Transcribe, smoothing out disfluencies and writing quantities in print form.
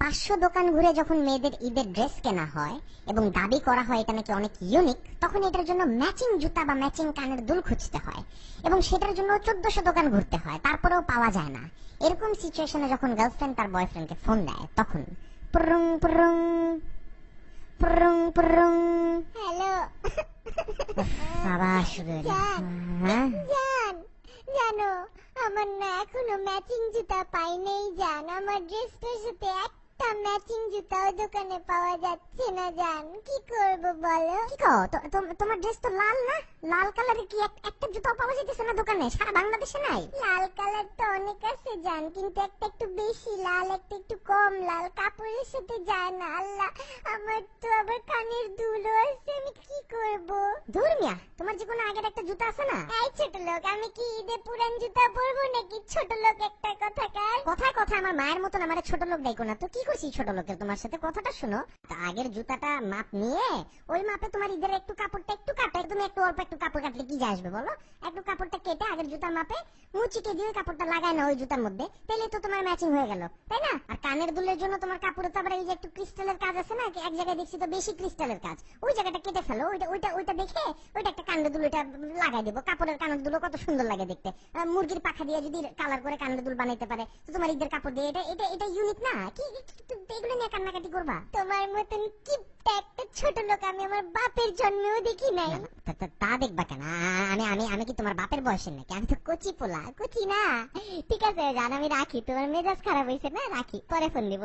500 দোকান ঘুরে যখন মেয়েদের ঈদের ড্রেস কেনা হয় এবং দাবি করা হয় এটা নাকি অনেক ইউনিক, তখন এটার জন্য ম্যাচিং জুতা বা ম্যাচিং কানের দুল খুঁজতে হয় এবং সেটার জন্য 1400 দোকান ঘুরতে হয়, তারপরেও পাওয়া যায় না। এরকম সিচুয়েশনে যখন গার্লফ্রেন্ড তার বয়ফ্রেন্ডকে ফোন দেয় তখন পুরুং পুরুং পুরুং পুরুং। হ্যালো বাবা শুরু হলো। হ্যাঁ জান, জানো আমার না এখনো ম্যাচিং জুতা পাই নাই জান। আমার ড্রেসটার সাথে একটা ম্যাচিং জুতাও দোকানে পাওয়া যাচ্ছে না জান। কি করব বলো? কি কও? তোমার ড্রেস তো লাল না? লাল কালারের কি একটা জুতাও পাওয়া যাইতেছে না দোকানে? সারা বাংলাদেশে নাই? লাল কালার তো অনেক আছে জান, কিন্তু একটা একটু বেশি লাল, একটা একটু কম লাল, কাপড়ের সাথে যায় না। আল্লাহ, আমার তো আবার কানের দুলও আছে, আমি কি করব? দূর মিয়া, তোমার যে কোনো আগের একটা জুতা আছে না? এই ছোট লোক, আমি কি ঈদে পুরান জুতা পরবো নাকি? ছোট লোক একটা কথাকার। কথায় কথা আমার মায়ের মতন আমার ছোট লোক ডাইকো না তো। কি করছি ছোট লোকের? তোমার সাথে কথাটা শুনো। তা আগের জুতাটা মাপ নিয়ে ওই মাপে তোমার ঈদের একটু কাপড়টা একটু কাটো। তুমি একটু অল্প একটু কাপড় কাটলে কি যায় আসবে বলো? একটু কাপড়টা কেটে আগের জুতার মাপে মুচিকে দিয়ে কাপড়টা লাগায় না ওই জুতার মধ্যে, তাহলে তো তোমার ম্যাচিং হয়ে গেল, তাই না? আর কানের দুলের জন্য তোমার কাপড়ে তো আবার এই যে একটু ক্রিস্টালের কাজ আছে না, এক জায়গায় দেখছি তো বেশি ক্রিস্টালের কাজ, ওই জায়গাটা কেটে ফেলো। ওইটা দেখে ওইটা একটা কানের দুল ওইটা লাগাই দেবো। কাপড়ের কানের দুল কত সুন্দর লাগে দেখতে। মুরগির পাখা দিয়ে যদি কালার করে কানের দুল বানাইতে পারে তো তোমার ঈদের কাপড় দিয়ে এটা এটা এটা ইউনিক না? কি এগুলো নিয়ে কান্নাকাটি করবা? তোমার মতন কিপটা একটা ছোট লোক আমি আমার বাপের জন্মেও দেখি নাই। তা দেখবা কেন? আমি আমি আমি কি তোমার বাপের বয়সের নাকি? আমি তো কচি পোলা। কুচি না? ঠিক আছে জান, আমি রাখি, তোমার মেজাজ খারাপ হয়েছে না, রাখি, পরে ফোন দিব।